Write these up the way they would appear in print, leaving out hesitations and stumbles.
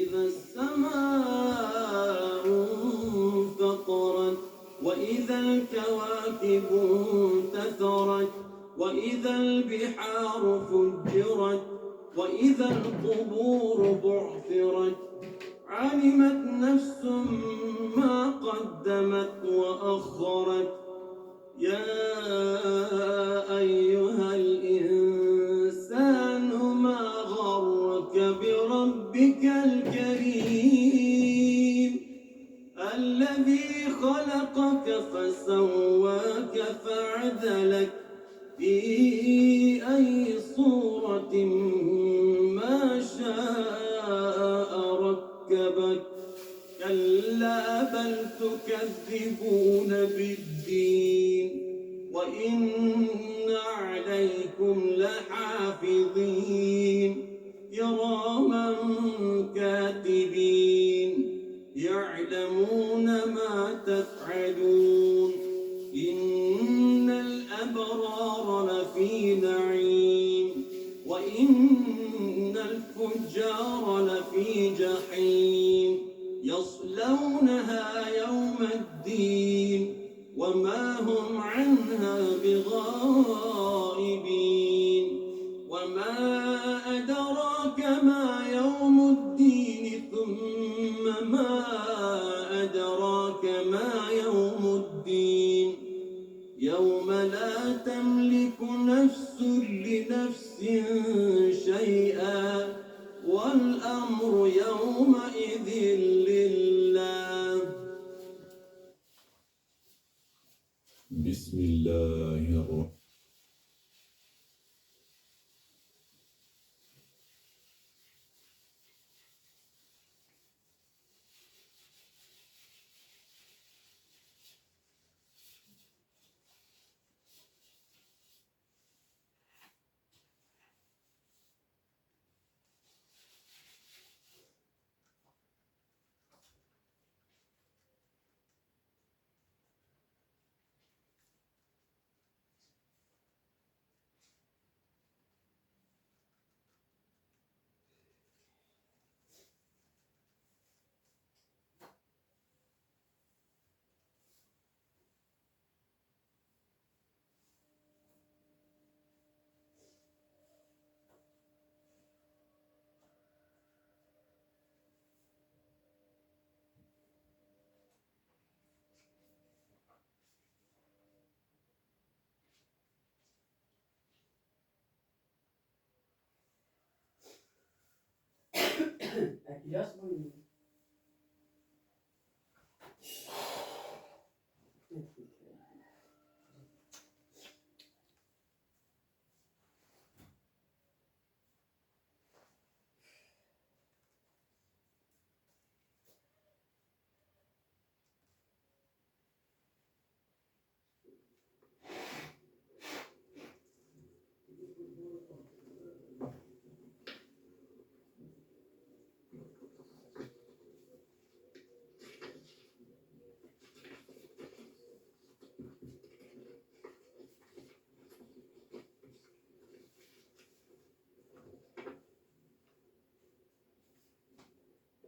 وإذا السماء انفطرت وإذا الكواكب انتثرت وإذا البحار فجرت وإذا القبور بعثرت علمت نفس ما قدمت وأخرت يا أيها الإنسان ما غرك بربك الكريم الذي خلقك فسواك فعدلك في أي صورة ما شاء ركبك كلا بل تكذبون بالدين وإن عليكم لحافظين كراما كاتبين يعلمون ما تفعلون إن الأبرار لفي نعيم وإن الفجار لفي جحيم يصلونها يوم الدين وما هم عنها بغائبين وما أدراك ما يوم الدين ثم ما أدراك ما يوم الدين يوم لا تملك نفس لنفس شيئا والأمر يومئذ لله. بسم الله الرحمن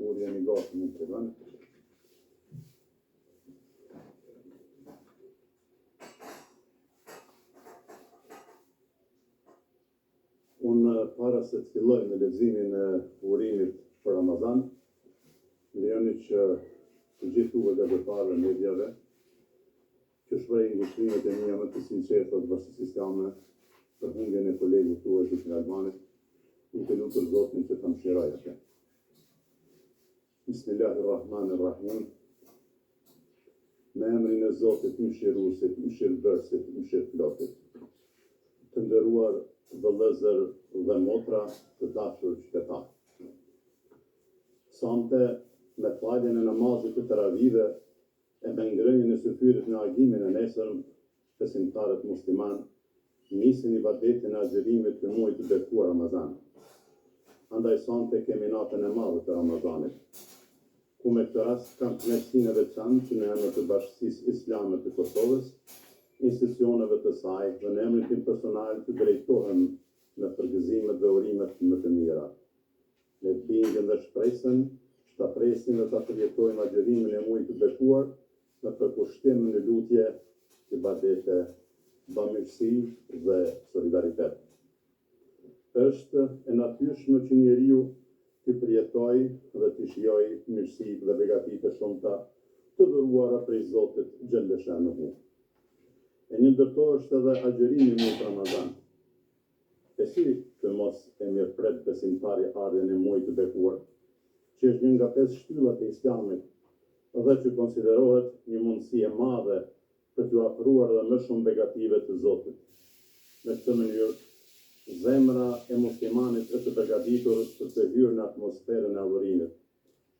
Kur jeni gati në të vënd. Unë para se të filloj me leximin e urimit për Ramazan, lejoni që të gjithë tuve gazetarëve mediave që shprejnë ngushëllimet e mia më të sinqerta të bashkisë islame për humbjen e kolegut tuaj të Albanit, duke lutur Zotin që ta mëshiroj atë. Bismillahirrahmanirrahim. Me emrin e Zotit mëshiruesit, mëshirbërësit, mëshirëplotit. Të nderuar vëllezër dhe motra, të dashur qytetarë. Sonte me faljen e namazit të teravive e me ngrënien e syfyrit në agimin e nesërm, besimtarët musliman nisin ibadetin e agjerimit të muajit të bekuar Ramazan. Andaj sonte kemi natën e madhe të Ramazanit, ku me këtë rast kam kënaqësinë e veçantë që në emër të Bashkisë Islame të Kosovës, institucioneve të saj dhe në emrin tim personal të drejtohem në përgëzimet dhe urimet më të mira. Me bindjen dhe shpresën ta presin dhe ta përjetojnë agjërimin e muajit të bekuar në përkushtim në lutje, ibadete, bamirësi dhe solidaritet. Është e natyrshme që njeriu të përjetojë dhe të shijojë mirësitë dhe begatitë e shumta të dhuruara prej Zotit xhelle shanuhu. E një ndërto është edhe agjërimi muajit Ramazan. E si të mos e mirëpret besimtari ardhen e muajit të bekuar, që është një nga 5 shtyllat e Islamit dhe që konsiderohet një mundësi e madhe për t'u afruar dhe më shumë begative të Zotit. Në këtë mënyrë, zemra e muslimanit është e begatitur për të hyrë në atmosferën e adhurimit,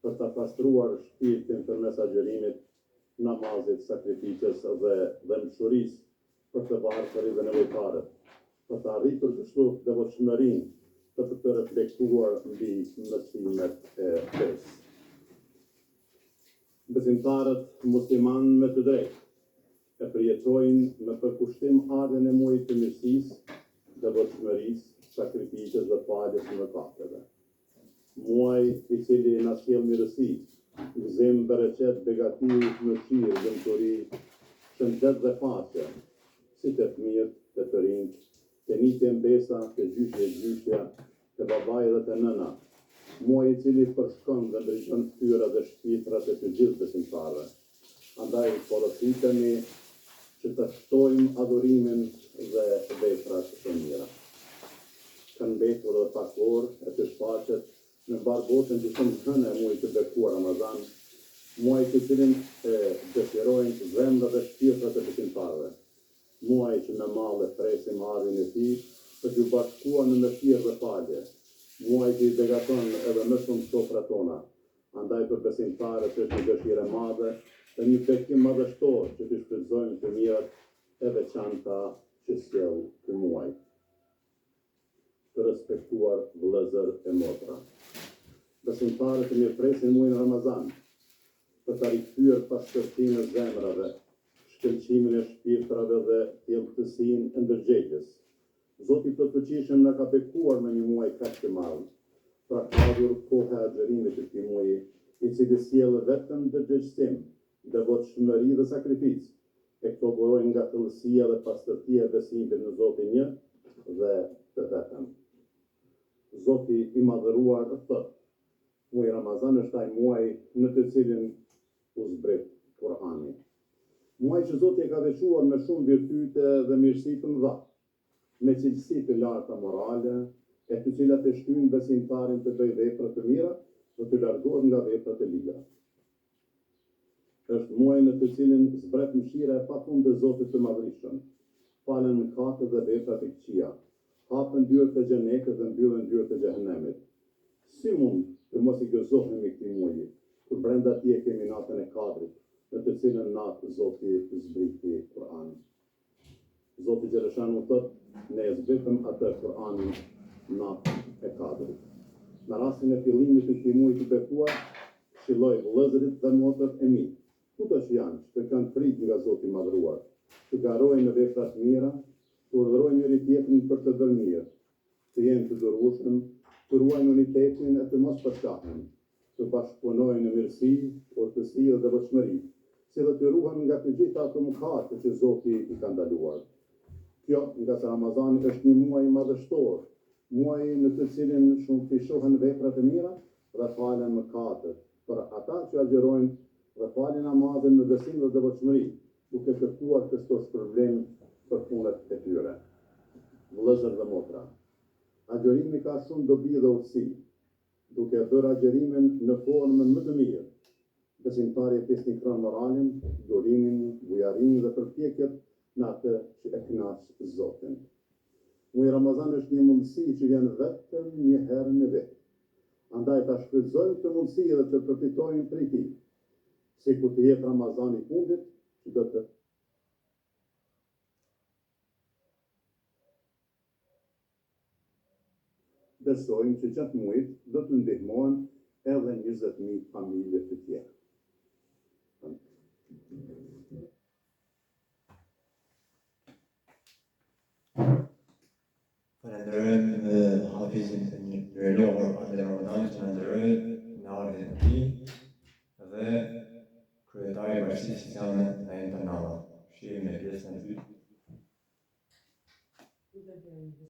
për ta pastruar shpirtin përmes agjërimit, namazit, sakrificës dhe mëshurisë për të varfërit dhe nevojtarët, për të arritur kështu devotshmërinë të të reflektuar mbi mësimet e fesë. Besimtarët musliman me të drejtë e përjetojnë në përkushtim ardhen e muajit të mirësisë, devotshmërisë, sakrificës dhe faljes së mëkateve. Muaj i cili na sjell mirësi, gëzim, bereqet, begati, mëshirë, dëmturi, shëndet dhe paqe, si të fëmijët, të rinjt, të nitje mbesa, të gjyshja, të babaj dhe të nëna. Muaj i cili përshkon dhe ndriçon fytyrat dhe shpirtrat e të gjithë besimtarëve. Andaj porositemi që të shtojmë adhurimin dhe veprat e mira. Kanë mbetur dhe pak orë e të shfaqet në mbar botën që shumë hënë e muajit të bekuar Ramazan, muaj të cilin dëshirojnë zemrat dhe shpirtrat e besimtarëve. Muaj që me madhe presim ardhin e tij për t'u bashkuar në mëshirë dhe falje. Muaj që i begaton edhe më shumë sofrat tona. Andaj për besimtarët është një dëshirë e madhe dhe një bekim madhështor që të shfrytëzojmë të mirat e veçanta që sjell ky muaj. Të respektuar vëllezër e motra. Besimtarët e mirëpresin muajin Ramazan për ta rikthyer pastërtinë e zemrave, shkëlqimin e shpirtrave dhe thellësinë e ndërgjegjës. Zoti i plotfuqishëm na ka bekuar me një muaj kaq të madh. Pra ka dhënë kohë agjërimit të këtij muaji, i cili sjell vetëm ndërgjegjësim, devotshmëri dhe sakrificë. E këto burojnë nga thellësia dhe pastërtia e besimit në Zotin një dhe të vetëm. Zoti i madhëruar thotë: muaji Ramazan është ai muaj në të cilin u zbret Kurani. Muaj që Zoti e ka veçuar me shumë virtyte dhe mirësi të mëdha, me cilësi të larta morale, e të cilat e shtyn besimtarin të bëjë vepra të mira dhe të largohet nga veprat e liga. Është muaj në të cilin zbret mëshira e pafundme e Zotit të Madhërisëm, falen mëkatet dhe veprat e këqija, hapen dyert e xhenetit dhe mbyllen dyert e xhehenemit. Si mund të mos i gëzohemi këtij muaji, kur brenda tij kemi natën e Kadrit, në të cilën natë Zoti zbriti Kur'anin. Zoti xhaleshanu thotë: ne e zbritëm atë Kur'anin natën e Kadrit. Në rastin e fillimit të këtij muaji të bekuar, këshilloj vëllezërit dhe motrat e mi, kudo që janë, që kanë frikë nga Zoti i madhëruar, të garojnë në vepra të mira, të urdhërojnë njëri tjetrin për të bërë mirë, të jenë të durueshëm, të ruajnë unitetin e të mos përshtahen, të bashkëpunojnë në mirësi, urtësi dhe devotshmëri, si dhe të ruhen nga të gjitha ato mëkate që Zoti i ka ndaluar. Kjo, nga se Ramazani është një muaj madhështor, muaj në të cilin shumë fishohen veprat e mira dhe falen mëkatet, për ata që agjërojnë dhe falin namazin me besim dhe devotshmëri, duke kërkuar këto shpërblim për punët e tyre. Vëllezër dhe motra, agjërimi ka shumë dobi dhe urtësi, duke bërë agjërimin në formën më të mirë. Besimtari e pesnikron moralin, durimin, bujarinë dhe përpjekjet në atë që e kënaq Zotin. Muaji Ramazan është një mundësi që vjen vetëm një herë në vit. Andaj ta shfrytëzojmë këtë mundësi dhe të përfitojmë prej tij. Sikur të jetë Ramazani i fundit, që do të besojmë që gjatë muajit do të ndihmohen edhe 20.000 familje të tjera. Falenderojmë hafizin të një njohur atë Ramadani, që na nderoi në ardhin e tij. dhe kryetari i Bashkisë Kristiane në Internava. Shihemi në pjesën e dytë.